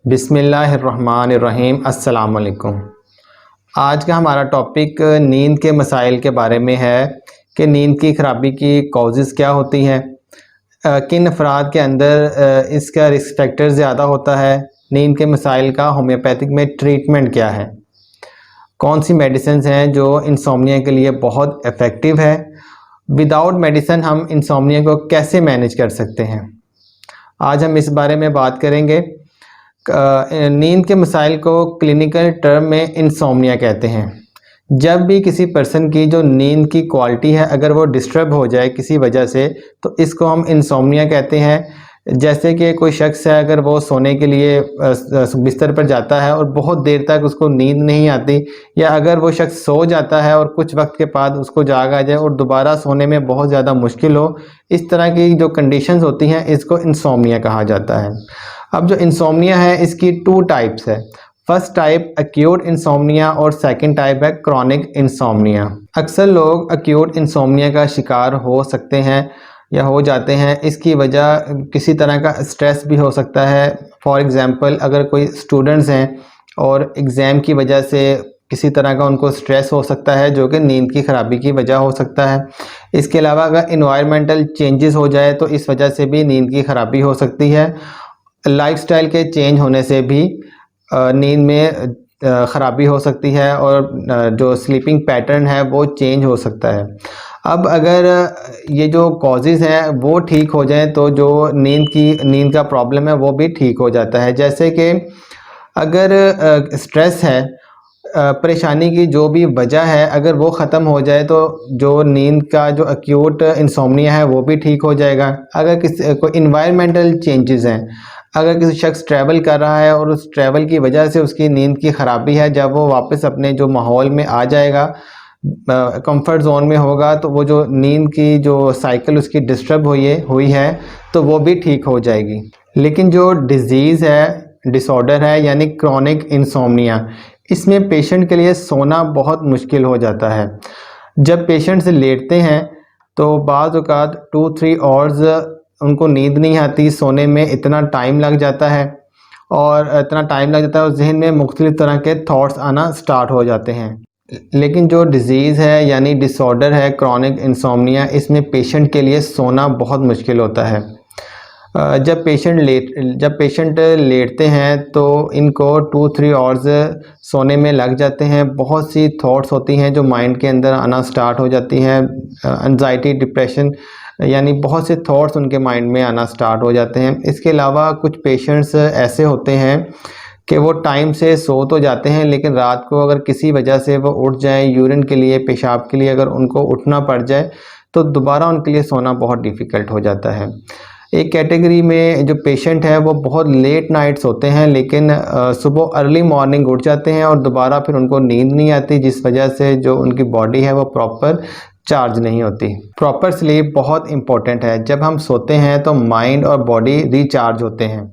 बिस्मिल्लाहिर्रहमानिर्रहीम। अस्सलाम वालेकुम। आज का हमारा टॉपिक नींद के मसाइल के बारे में है कि नींद की ख़राबी की कॉजेज़ क्या होती हैं, किन अफराद के अंदर इसका रिस्क फैक्टर ज़्यादा होता है, नींद के मसाइल का होम्योपैथिक में ट्रीटमेंट क्या है, कौन सी मेडिसिन हैं जो इंसोम्निया के लिए बहुत इफ़ेक्टिव है, विदाउट मेडिसिन हम इंसोम्निया को कैसे मैनेज कर सकते हैं। आज हम इस बारे में बात करेंगे। नींद के मसाइल को क्लिनिकल टर्म में इंसोम्निया कहते हैं। जब भी किसी पर्सन की जो नींद की क्वालिटी है अगर वो डिस्टर्ब हो जाए किसी वजह से तो इसको हम इंसोम्निया कहते हैं। जैसे कि कोई शख्स है, अगर वो सोने के लिए बिस्तर पर जाता है और बहुत देर तक उसको नींद नहीं आती, या अगर वो शख्स सो जाता है और कुछ वक्त के बाद उसको जाग आ जाए और दोबारा सोने में बहुत ज़्यादा मुश्किल हो, इस तरह की जो कंडीशंस होती हैं इसको इंसोम्निया कहा जाता है। अब जो इंसोम्निया है इसकी टू टाइप्स है। फर्स्ट टाइप एक्यूट इंसोम्निया और सेकंड टाइप है क्रॉनिक इंसोम्निया। अक्सर लोग एक्यूट इंसोम्निया का शिकार हो सकते हैं या हो जाते हैं। इसकी वजह किसी तरह का स्ट्रेस भी हो सकता है। फॉर एग्ज़ाम्पल, अगर कोई स्टूडेंट्स हैं और एग्ज़ाम की वजह से किसी तरह का उनको स्ट्रेस हो सकता है जो कि नींद की ख़राबी की वजह हो सकता है। इसके अलावा अगर इन्वायरमेंटल चेंजेस हो जाए तो इस वजह से भी नींद की ख़राबी हो सकती है। लाइफस्टाइल के चेंज होने से भी नींद में ख़राबी हो सकती है और जो स्लीपिंग पैटर्न है वो चेंज हो सकता है। अब अगर ये जो कॉजेज़ हैं वो ठीक हो जाएं तो जो नींद का प्रॉब्लम है वो भी ठीक हो जाता है। जैसे कि अगर स्ट्रेस है, परेशानी की जो भी वजह है अगर वो ख़त्म हो जाए तो जो नींद का जो एक्यूट इंसोम्निया है वो भी ठीक हो जाएगा। अगर कोई इन्वायरमेंटल चेंजेस हैं, अगर किसी शख्स ट्रैवल कर रहा है और उस ट्रैवल की वजह से उसकी नींद की ख़राबी है, जब वो वापस अपने जो माहौल में आ जाएगा, कंफर्ट जोन में होगा, तो वो जो नींद की जो साइकिल उसकी डिस्टर्ब हुई है तो वो भी ठीक हो जाएगी। लेकिन जो डिज़ीज़ है, डिसऑर्डर है यानी क्रॉनिक इंसोम्निया, इसमें पेशेंट के लिए सोना बहुत मुश्किल हो जाता है। जब पेशेंट से लेटते हैं तो बाज़ औक़ात 2-3 आवर्स उनको नींद नहीं आती, सोने में इतना टाइम लग जाता है और ज़हन में मुख्तलिफ़ तरह के थॉट्स आना स्टार्ट हो जाते हैं। लेकिन जो डिज़ीज़ है यानी डिसऑर्डर है क्रॉनिक इंसोम्निया, इसमें पेशेंट के लिए सोना बहुत मुश्किल होता है। जब पेशेंट लेटते हैं तो इनको 2-3 आवर्स सोने में लग जाते हैं। बहुत सी थॉट्स होती हैं जो माइंड के अंदर आना स्टार्ट हो जाती हैं। एंजाइटी, डिप्रेशन यानी बहुत से थॉट्स उनके माइंड में आना स्टार्ट हो जाते हैं। इसके अलावा कुछ पेशेंट्स ऐसे होते हैं कि वो टाइम से सो तो जाते हैं लेकिन रात को अगर किसी वजह से वो उठ जाएं, यूरिन के लिए, पेशाब के लिए अगर उनको उठना पड़ जाए तो दोबारा उनके लिए सोना बहुत डिफ़िकल्ट हो जाता है। एक कैटेगरी में जो पेशेंट है वो बहुत लेट नाइट्स होते हैं लेकिन सुबह अर्ली मॉर्निंग उठ जाते हैं और दोबारा फिर उनको नींद नहीं आती, जिस वजह से जो उनकी बॉडी है वो प्रॉपर चार्ज नहीं होती। प्रॉपर स्लीप बहुत इम्पोर्टेंट है। जब हम सोते हैं तो माइंड और बॉडी रिचार्ज होते हैं।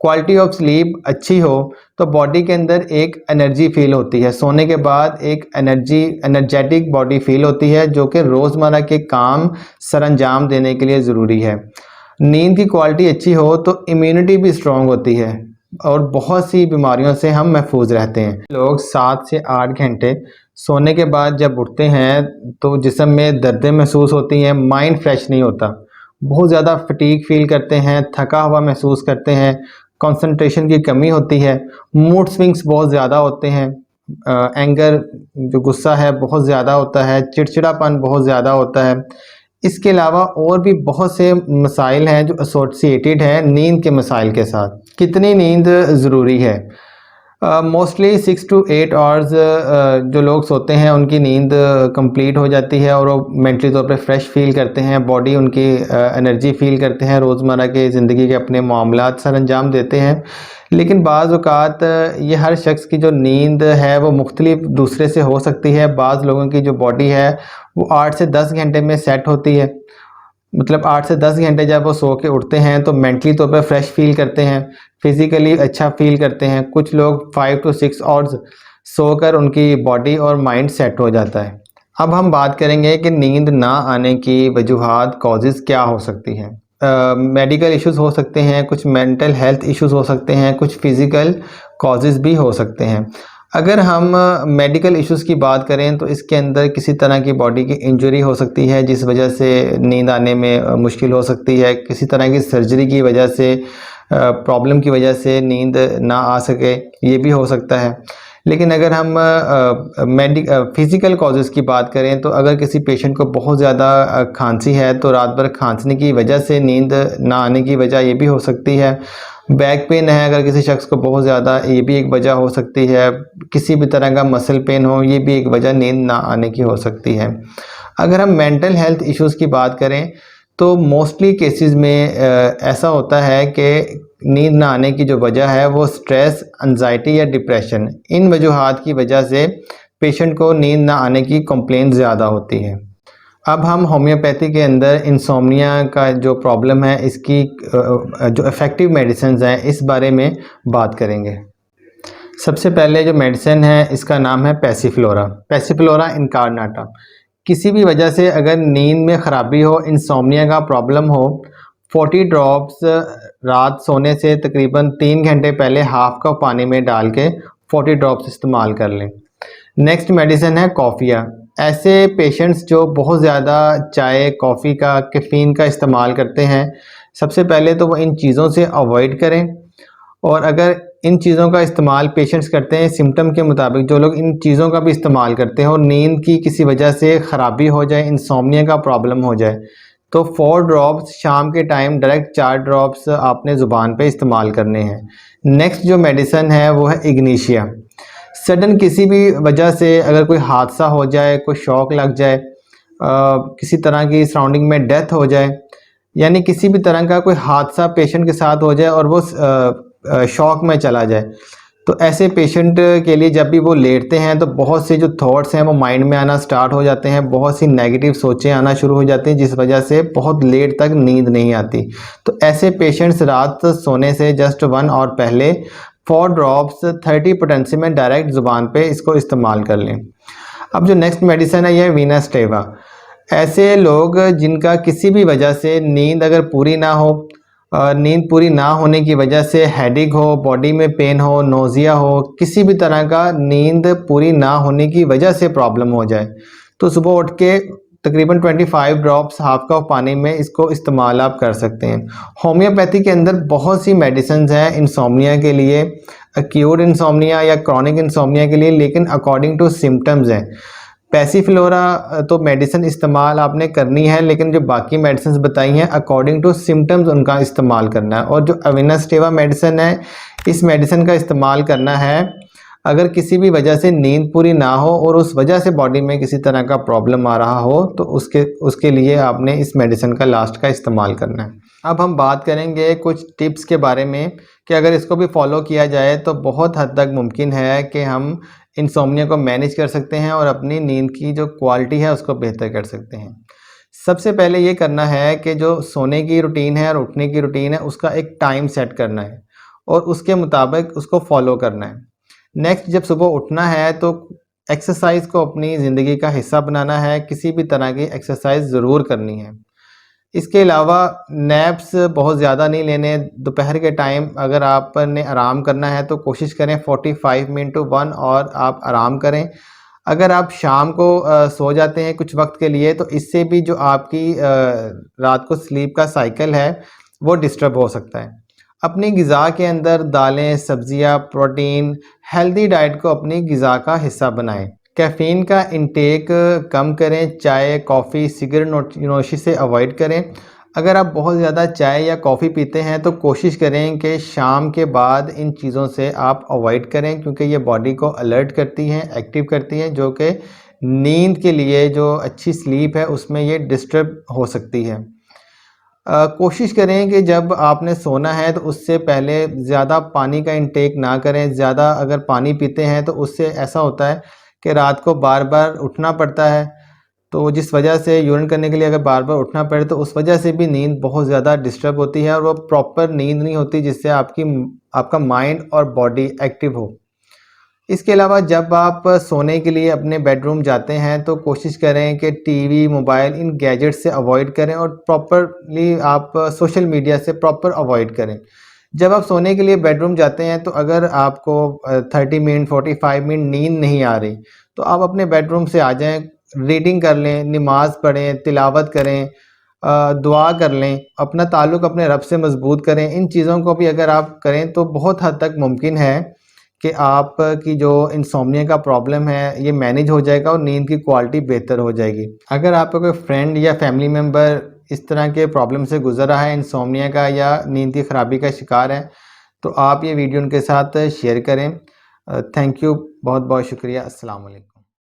क्वालिटी ऑफ स्लीप अच्छी हो तो बॉडी के अंदर एक एनर्जी फील होती है। सोने के बाद एक एनर्जेटिक बॉडी फील होती है जो कि रोज़मर्रा के काम सरअंजाम देने के लिए ज़रूरी है। नींद की क्वालिटी अच्छी हो तो इम्यूनिटी भी स्ट्रॉन्ग होती है और बहुत सी बीमारियों से हम महफूज रहते हैं। लोग 7 से 8 घंटे सोने के बाद जब उठते हैं तो जिस्म में दर्दें महसूस होती हैं, माइंड फ्रेश नहीं होता, बहुत ज़्यादा फटीग फील करते हैं, थका हुआ महसूस करते हैं, कंसंट्रेशन की कमी होती है, मूड स्विंग्स बहुत ज़्यादा होते हैं, एंगर जो गुस्सा है बहुत ज़्यादा होता है, चिड़चिड़ापन बहुत ज़्यादा होता है। इसके अलावा और भी बहुत से मसाइल हैं जो एसोसिएटेड हैं नींद के मसाइल के साथ। कितनी नींद ज़रूरी है? मोस्टली 6 to 8 आवर्स जो लोग सोते हैं उनकी नींद कंप्लीट हो जाती है और वो मेंटली तौर पे फ्रेश फील करते हैं, बॉडी उनकी एनर्जी फील करते हैं, रोज़मर्रा के ज़िंदगी के अपने मामलात सर अंजाम देते हैं। लेकिन बाज़ औक़ात ये हर शख्स की जो नींद है वो मुख्तलिफ दूसरे से हो सकती है। बाज़ लोगों की जो बॉडी है वो 8 से 10 घंटे में सेट होती है। मतलब 8 से 10 घंटे जब वो सो के उठते हैं तो मेंटली तौर पर फ्रेश फील करते हैं, फिज़िकली अच्छा फील करते हैं। कुछ लोग 5 to 6 आवर्स सोकर उनकी बॉडी और माइंड सेट हो जाता है। अब हम बात करेंगे कि नींद ना आने की वजूहात, कॉजेज़ क्या हो सकती हैं। मेडिकल इश्यूज़ हो सकते हैं, कुछ मेंटल हेल्थ इश्यूज़ हो सकते हैं, कुछ फिज़िकल कॉजेज़ भी हो सकते हैं। अगर हम मेडिकल इश्यूज़ की बात करें तो इसके अंदर किसी तरह की बॉडी की इंजरी हो सकती है जिस वजह से नींद आने में मुश्किल हो सकती है, किसी तरह की सर्जरी की वजह से प्रॉब्लम की वजह से नींद ना आ सके, ये भी हो सकता है। लेकिन अगर हम फिज़िकल कॉजेज़ की बात करें तो अगर किसी पेशेंट को बहुत ज़्यादा खांसी है तो रात भर खांसने की वजह से नींद ना आने की वजह ये भी हो सकती है। बैक पेन है अगर किसी शख्स को बहुत ज़्यादा, ये भी एक वजह हो सकती है। किसी भी तरह का मसल पेन हो, ये भी एक वजह नींद ना आने की हो सकती है। अगर हम मेंटल हेल्थ इश्यूज़ की बात करें तो मोस्टली केसेस में ऐसा होता है कि नींद ना आने की जो वजह है वो स्ट्रेस, एंजाइटी या डिप्रेशन, इन वजूहात की वजह से पेशेंट को नींद ना आने की कंप्लेंट ज़्यादा होती है। अब हम होम्योपैथी के अंदर इंसोम्निया का जो प्रॉब्लम है इसकी जो इफ़ेक्टिव मेडिसिन्स हैं इस बारे में बात करेंगे। सबसे पहले जो मेडिसिन है इसका नाम है पैसिफ्लोरा, पैसिफ्लोरा इनकारनाटा। किसी भी वजह से अगर नींद में ख़राबी हो, इंसोम्निया का प्रॉब्लम हो, 40 ड्रॉप्स रात सोने से तकरीबन 3 घंटे पहले हाफ कप पानी में डाल के 40 ड्रॉप्स इस्तेमाल कर लें। नेक्स्ट मेडिसिन है कॉफ़िया। ऐसे पेशेंट्स जो बहुत ज़्यादा चाय, कॉफ़ी का, कैफ़ीन का इस्तेमाल करते हैं, सबसे पहले तो वो इन चीज़ों से अवॉइड करें। और अगर इन चीज़ों का इस्तेमाल पेशेंट्स करते हैं सिम्टम के मुताबिक, जो लोग इन चीज़ों का भी इस्तेमाल करते हैं और नींद की किसी वजह से ख़राबी हो जाए, इंसोम्निया का प्रॉब्लम हो जाए, तो 4 ड्रॉप्स शाम के टाइम डायरेक्ट 4 ड्रॉप्स आपने ज़ुबान पे इस्तेमाल करने हैं। नेक्स्ट जो मेडिसिन है वो है इग्निशिया। सडन किसी भी वजह से अगर कोई हादसा हो जाए, कोई शॉक लग जाए, किसी तरह की सराउंडिंग में डेथ हो जाए, यानी किसी भी तरह का कोई हादसा पेशेंट के साथ हो जाए और वो शॉक में चला जाए, तो ऐसे पेशेंट के लिए जब भी वो लेटते हैं तो बहुत से जो थॉट्स हैं वो माइंड में आना स्टार्ट हो जाते हैं, बहुत सी नेगेटिव सोचें आना शुरू हो जाती हैं जिस वजह से बहुत लेट तक नींद नहीं आती। तो ऐसे पेशेंट्स रात सोने से जस्ट 1 आवर पहले 4 ड्रॉप्स 30 पोटेंसी में डायरेक्ट ज़ुबान पे इसको इस्तेमाल कर लें। अब जो नेक्स्ट मेडिसिन है यह वीनस टेवा। ऐसे लोग जिनका किसी भी वजह से नींद अगर पूरी ना हो, नींद पूरी ना होने की वजह से हेडेक हो, बॉडी में पेन हो, नोज़िया हो, किसी भी तरह का नींद पूरी ना होने की वजह से प्रॉब्लम हो जाए, तो सुबह उठ के तकरीबन 25 ड्रॉप्स हाफ कप पानी में इसको इस्तेमाल आप कर सकते हैं। होम्योपैथी के अंदर बहुत सी मेडिसिन हैं इंसोम्निया के लिए, एक्यूट इंसोम्निया या क्रॉनिक इंसोम्निया के लिए, लेकिन अकॉर्डिंग टू सिम्टम्स हैं। पैसिफ्लोरा तो मेडिसिन इस्तेमाल आपने करनी है, लेकिन जो बाकी मेडिसिन बताई हैं अकॉर्डिंग टू सिम्टम्स उनका इस्तेमाल करना है। और जो अविनस टेवा मेडिसिन है, इस मेडिसिन का इस्तेमाल करना है अगर किसी भी वजह से नींद पूरी ना हो और उस वजह से बॉडी में किसी तरह का प्रॉब्लम आ रहा हो, तो उसके लिए आपने इस मेडिसिन का लास्ट का इस्तेमाल करना है। अब हम बात करेंगे कुछ टिप्स के बारे में कि अगर इसको भी फॉलो किया जाए तो बहुत हद तक मुमकिन है कि हम इंसोम्निया को मैनेज कर सकते हैं और अपनी नींद की जो क्वालिटी है उसको बेहतर कर सकते हैं। सबसे पहले ये करना है कि जो सोने की रूटीन है और उठने की रूटीन है उसका एक टाइम सेट करना है और उसके मुताबिक उसको फॉलो करना है। नेक्स्ट, जब सुबह उठना है तो एक्सरसाइज को अपनी ज़िंदगी का हिस्सा बनाना है, किसी भी तरह की एक्सरसाइज ज़रूर करनी है। इसके अलावा नैप्स बहुत ज़्यादा नहीं लेने। दोपहर के टाइम अगर आपने आराम करना है तो कोशिश करें 45 मिनट टू 1 और आप आराम करें। अगर आप शाम को सो जाते हैं कुछ वक्त के लिए तो इससे भी जो आपकी रात को स्लीप का साइकिल है वो डिस्टर्ब हो सकता है। अपनी ग़िज़ा के अंदर दालें, सब्ज़ियाँ, प्रोटीन, हेल्दी डाइट को अपनी ग़िज़ा का हिस्सा बनाएं। कैफ़ीन का इंटेक कम करें, चाय, कॉफ़ी, सिगरेट नोशी से अवॉइड करें। अगर आप बहुत ज़्यादा चाय या कॉफ़ी पीते हैं तो कोशिश करें कि शाम के बाद इन चीज़ों से आप अवॉइड करें, क्योंकि ये बॉडी को अलर्ट करती हैं, एक्टिव करती हैं, जो कि नींद के लिए जो अच्छी स्लीप है उसमें ये डिस्टर्ब हो सकती है। कोशिश करें कि जब आपने सोना है तो उससे पहले ज़्यादा पानी का इंटेक ना करें। ज़्यादा अगर पानी पीते हैं तो उससे ऐसा होता है कि रात को बार बार उठना पड़ता है, तो जिस वजह से यूरिन करने के लिए अगर बार बार उठना पड़े तो उस वजह से भी नींद बहुत ज़्यादा डिस्टर्ब होती है और वो प्रॉपर नींद नहीं होती जिससे आपका माइंड और बॉडी एक्टिव हो। इसके अलावा जब आप सोने के लिए अपने बेडरूम जाते हैं तो कोशिश करें कि टीवी, मोबाइल इन गैजेट्स से अवॉइड करें और प्रॉपरली आप सोशल मीडिया से प्रॉपर अवॉइड करें। जब आप सोने के लिए बेडरूम जाते हैं तो अगर आपको 30 मिनट 45 मिनट नींद नहीं आ रही तो आप अपने बेडरूम से आ जाएं, रीडिंग कर लें, नमाज पढ़ें, तिलावत करें, दुआ कर लें, अपना ताल्लुक़ अपने रब से मज़बूत करें। इन चीज़ों को भी अगर आप करें तो बहुत हद तक मुमकिन है कि आपकी जो इंसोम्निया का प्रॉब्लम है ये मैनेज हो जाएगा और नींद की क्वालिटी बेहतर हो जाएगी। अगर आपका कोई फ्रेंड या फैमिली मेम्बर इस तरह के प्रॉब्लम से गुज़र रहा है, इंसोम्निया का या नींद की ख़राबी का शिकार है, तो आप ये वीडियो उनके साथ शेयर करें। थैंक यू, बहुत बहुत शुक्रिया। अस्सलाम वालेकुम।